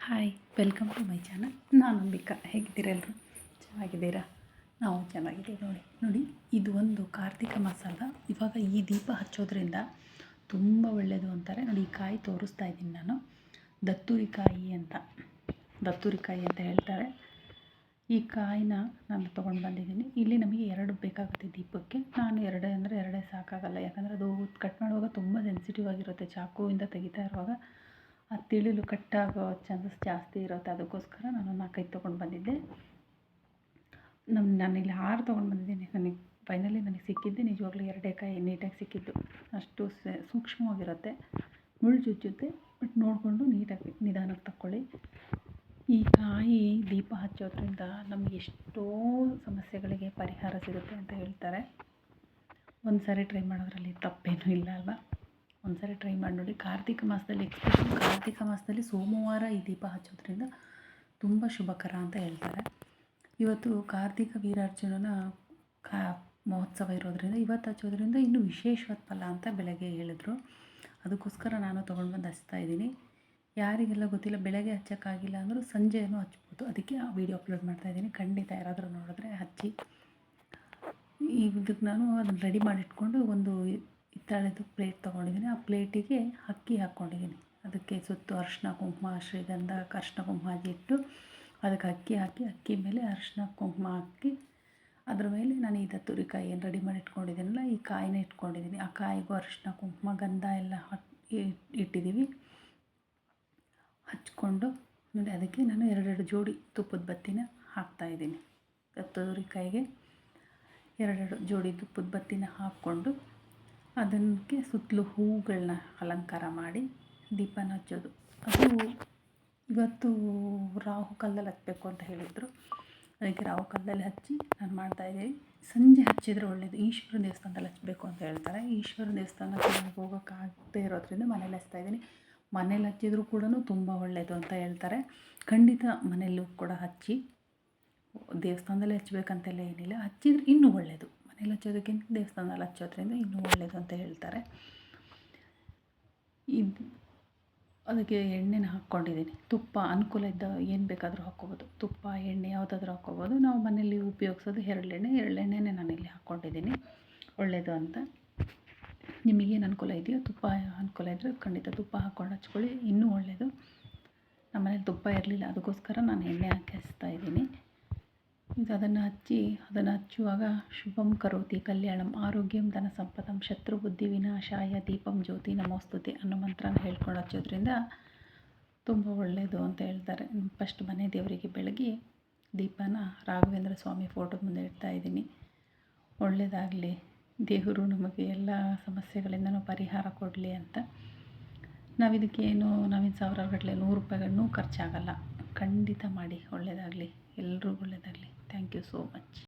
Hi, welcome to my channel. ನಾನು ಅಂಬಿಕಾ. ಹೇಗಿದ್ದೀರಾ ಎಲ್ಲರೂ? ಚೆನ್ನಾಗಿದ್ದೀರಾ? ನಾವು ಚೆನ್ನಾಗಿದ್ದೀವಿ. ನೋಡಿ ಇದು ಒಂದು ಕಾರ್ತಿಕ ಮಾಸ. ಇವಾಗ ಈ ದೀಪ ಹಚ್ಚೋದ್ರಿಂದ ತುಂಬ ಒಳ್ಳೆಯದು ಅಂತಾರೆ. ನೋಡಿ, ಈ ಕಾಯಿ ತೋರಿಸ್ತಾ ಇದ್ದೀನಿ ನಾನು. ದತ್ತುರಿಕಾಯಿ ಅಂತ ಹೇಳ್ತಾರೆ. ಈ ಕಾಯಿನ ನಾನು ತೊಗೊಂಡು ಬಂದಿದ್ದೀನಿ. ಇಲ್ಲಿ ನಮಗೆ 2 ಬೇಕಾಗುತ್ತೆ ದೀಪಕ್ಕೆ. ನಾನು ಎರಡೇ ಸಾಕಾಗಲ್ಲ. ಯಾಕಂದರೆ ಅದು ಕಟ್ ಮಾಡುವಾಗ ತುಂಬ ಸೆನ್ಸಿಟಿವ್ ಆಗಿರುತ್ತೆ. ಚಾಕುವಿಂದ ತೆಗಿತಾ ಇರುವಾಗ ಆ ತಿಳಿಲು ಕಟ್ಟಾಗೋ ಚಾನ್ಸಸ್ ಜಾಸ್ತಿ ಇರುತ್ತೆ. ಅದಕ್ಕೋಸ್ಕರ ನಾನು 4-5 ತೊಗೊಂಡು ಬಂದಿದ್ದೆ. ನಾನಿಲ್ಲಿ 6 ತೊಗೊಂಡು ಬಂದಿದ್ದೀನಿ. ನನಗೆ ಸಿಕ್ಕಿದ್ದೆ ನಿಜವಾಗ್ಲೂ 2 ಕಾಯಿ ನೀಟಾಗಿ ಸಿಕ್ಕಿದ್ದು. ಅಷ್ಟು ಸೂಕ್ಷ್ಮವಾಗಿರುತ್ತೆ. ಮುಳ್ಳು ಚುಚ್ಚುತ್ತೆ, ಬಟ್ ನೋಡಿಕೊಂಡು ನೀಟಾಗಿ ನಿಧಾನಕ್ಕೆ ತಗೊಳ್ಳಿ. ಈ ಕಾಯಿ ದೀಪ ಹಚ್ಚೋದ್ರಿಂದ ನಮಗೆ ಎಷ್ಟೋ ಸಮಸ್ಯೆಗಳಿಗೆ ಪರಿಹಾರ ಸಿಗುತ್ತೆ ಅಂತ ಹೇಳ್ತಾರೆ. ಒಂದು ಸಾರಿ ಟ್ರೈ ಮಾಡೋದ್ರಲ್ಲಿ ತಪ್ಪೇನೂ ಇಲ್ಲ ಅಲ್ವಾ? ಒಂದು ಸಾರಿ ಟ್ರೈ ಮಾಡಿ ನೋಡಿ. ಕಾರ್ತಿಕ ಮಾಸದಲ್ಲಿ ಸೋಮವಾರ ಈ ದೀಪ ಹಚ್ಚೋದ್ರಿಂದ ತುಂಬ ಶುಭಕರ ಅಂತ ಹೇಳ್ತಾರೆ. ಇವತ್ತು ಕಾರ್ತಿಕ ವೀರಾರ್ಜುನನ ಮಹೋತ್ಸವ ಇರೋದ್ರಿಂದ ಇವತ್ತು ಹಚ್ಚೋದ್ರಿಂದ ಇನ್ನೂ ವಿಶೇಷವಾದ ಫಲ ಅಂತ ಬೆಳಗ್ಗೆ ಹೇಳಿದ್ರು. ಅದಕ್ಕೋಸ್ಕರ ನಾನು ತೊಗೊಂಡು ಬಂದು ಹಚ್ತಾ ಇದ್ದೀನಿ. ಯಾರಿಗೆಲ್ಲ ಗೊತ್ತಿಲ್ಲ, ಬೆಳಗ್ಗೆ ಹಚ್ಚೋಕ್ಕಾಗಿಲ್ಲ ಅಂದರೂ ಸಂಜೆನೂ ಹಚ್ಬೋದು. ಅದಕ್ಕೆ ಆ ವಿಡಿಯೋ ಅಪ್ಲೋಡ್ ಮಾಡ್ತಾಯಿದ್ದೀನಿ. ಖಂಡಿತ ಯಾರಾದರೂ ನೋಡಿದ್ರೆ ಹಚ್ಚಿ. ಇದಕ್ಕೆ ನಾನು ಅದನ್ನು ರೆಡಿ ಮಾಡಿಟ್ಕೊಂಡು ಒಂದು ಹಿತ್ತಾಳೆದು ಪ್ಲೇಟ್ ತೊಗೊಂಡಿದ್ದೀನಿ. ಆ ಪ್ಲೇಟಿಗೆ ಅಕ್ಕಿ ಹಾಕ್ಕೊಂಡಿದ್ದೀನಿ. ಅದಕ್ಕೆ ಸುತ್ತು ಅರಿಶಿನ ಕುಂಕುಮ ಶ್ರೀಗಂಧ ಅರಿಶಿನ ಕುಂಕುಮ ಇಟ್ಟು ಅದಕ್ಕೆ ಅಕ್ಕಿ ಹಾಕಿ, ಅಕ್ಕಿ ಮೇಲೆ ಅರಿಶಿನ ಕುಂಕುಮ ಹಾಕಿ, ಅದ್ರ ಮೇಲೆ ನಾನು ಈ ದತ್ತುರಿಕಾಯಿ ಏನು ರೆಡಿ ಮಾಡಿ ಇಟ್ಕೊಂಡಿದ್ದೀನಲ್ಲ, ಈ ಕಾಯಿನ ಇಟ್ಕೊಂಡಿದ್ದೀನಿ. ಆ ಕಾಯಿಗೂ ಅರಿಶಿನ ಕುಂಕುಮ ಗಂಧ ಎಲ್ಲ ಇಟ್ಟಿದ್ದೀವಿ. ಹಚ್ಕೊಂಡು ನೋಡಿ, ಅದಕ್ಕೆ ನಾನು 2 ಜೋಡಿ ತುಪ್ಪದ ಬತ್ತಿನ ಹಾಕ್ತಾಯಿದ್ದೀನಿ. ದತ್ತುರಿಕಾಯಿಗೆ 2 ಜೋಡಿ ತುಪ್ಪದ ಬತ್ತಿನ ಹಾಕ್ಕೊಂಡು ಅದಕ್ಕೆ ಸುತ್ತಲೂ ಹೂವುಗಳನ್ನ ಅಲಂಕಾರ ಮಾಡಿ ದೀಪನ ಹಚ್ಚೋದು. ಅದು ಇವತ್ತು ರಾಹುಕಾಲದಲ್ಲಿ ಹಚ್ಚಬೇಕು ಅಂತ ಹೇಳಿದರು. ಅದಕ್ಕೆ ರಾಹುಕಾಲದಲ್ಲಿ ಹಚ್ಚಿ ನಾನು ಮಾಡ್ತಾಯಿದ್ದೀನಿ. ಸಂಜೆ ಹಚ್ಚಿದರೆ ಒಳ್ಳೆಯದು. ಈಶ್ವರ ದೇವಸ್ಥಾನದಲ್ಲಿ ಹಚ್ಚಬೇಕು ಅಂತ ಹೇಳ್ತಾರೆ. ಈಶ್ವರ ದೇವಸ್ಥಾನಕ್ಕೆ ನನಗೆ ಹೋಗೋಕ್ಕಾಗದೇ ಇರೋದ್ರಿಂದ ಮನೇಲಿ ಹಚ್ತಾಯಿದ್ದೀನಿ. ಮನೇಲಿ ಹಚ್ಚಿದರೂ ಕೂಡ ತುಂಬ ಒಳ್ಳೆಯದು ಅಂತ ಹೇಳ್ತಾರೆ. ಖಂಡಿತ ಮನೆಯಲ್ಲೂ ಕೂಡ ಹಚ್ಚಿ. ದೇವಸ್ಥಾನದಲ್ಲಿ ಹಚ್ಚಬೇಕಂತೆಲ್ಲ ಏನಿಲ್ಲ, ಹಚ್ಚಿದರೆ ಇನ್ನೂ ಒಳ್ಳೆಯದು. ಮನೇಲಿ ಹಚ್ಚೋದಕ್ಕಿಂತ ದೇವಸ್ಥಾನದಲ್ಲಿ ಹಚ್ಚೋದ್ರಿಂದ ಇನ್ನೂ ಒಳ್ಳೆಯದು ಅಂತ ಹೇಳ್ತಾರೆ. ಅದಕ್ಕೆ ಎಣ್ಣೆನ ಹಾಕ್ಕೊಂಡಿದ್ದೀನಿ. ತುಪ್ಪ ಅನುಕೂಲ ಇದ್ದ ಏನು ಬೇಕಾದರೂ ಹಾಕ್ಕೋಬೋದು. ತುಪ್ಪ, ಎಣ್ಣೆ ಯಾವುದಾದ್ರೂ ಹಾಕ್ಕೋಬೋದು. ನಾವು ಮನೇಲಿ ಉಪಯೋಗಿಸೋದು ಎಳ್ಳೆಣ್ಣೆನೇ ನಾನಿಲ್ಲಿ ಹಾಕ್ಕೊಂಡಿದ್ದೀನಿ. ಒಳ್ಳೆಯದು ಅಂತ. ನಿಮಗೇನು ಅನುಕೂಲ ಇದೆಯೋ, ತುಪ್ಪ ಅನುಕೂಲ ಇದ್ದರೆ ಖಂಡಿತ ತುಪ್ಪ ಹಾಕ್ಕೊಂಡು ಹಚ್ಕೊಳ್ಳಿ, ಇನ್ನೂ ಒಳ್ಳೆಯದು. ನಮ್ಮ ಮನೇಲಿ ತುಪ್ಪ ಇರಲಿಲ್ಲ, ಅದಕ್ಕೋಸ್ಕರ ನಾನು ಎಣ್ಣೆ ಹಾಕಿ ಹಚ್ತಾಯಿದ್ದೀನಿ. ಅದನ್ನು ಹಚ್ಚುವಾಗ ಶುಭಂ ಕರೋತಿ ಕಲ್ಯಾಣಂ ಆರೋಗ್ಯಂ ಧನ ಸಂಪದಂ ಶತ್ರು ಬುದ್ಧಿ ವಿನಾಶಾಯ ದೀಪಂ ಜ್ಯೋತಿ ನಮೋಸ್ತುತೆ ಅನ್ನೋ ಮಂತ್ರನ ಹೇಳ್ಕೊಂಡು ಹಚ್ಚೋದ್ರಿಂದ ತುಂಬ ಒಳ್ಳೆಯದು ಅಂತ ಹೇಳ್ತಾರೆ. ಫಸ್ಟ್ ಮನೆ ದೇವರಿಗೆ ಬೆಳಗ್ಗೆ ದೀಪನ ರಾಘವೇಂದ್ರ ಸ್ವಾಮಿ ಫೋಟೋ ಮುಂದೆ ಇಡ್ತಾಯಿದ್ದೀನಿ. ಒಳ್ಳೆಯದಾಗಲಿ, ದೇವರು ನಮಗೆ ಎಲ್ಲ ಸಮಸ್ಯೆಗಳಿಂದನೂ ಪರಿಹಾರ ಕೊಡಲಿ ಅಂತ. ನಾವಿನ್ನು 1000 ಗಟ್ಟಲೆ 100 ರೂಪಾಯಿಗಳನ್ನೂ ಖರ್ಚಾಗಲ್ಲ. ಖಂಡಿತ ಮಾಡಿ. ಒಳ್ಳೆಯದಾಗಲಿ, ಎಲ್ರಿಗೂ ಒಳ್ಳೆಯದಾಗಲಿ. Thank you so much.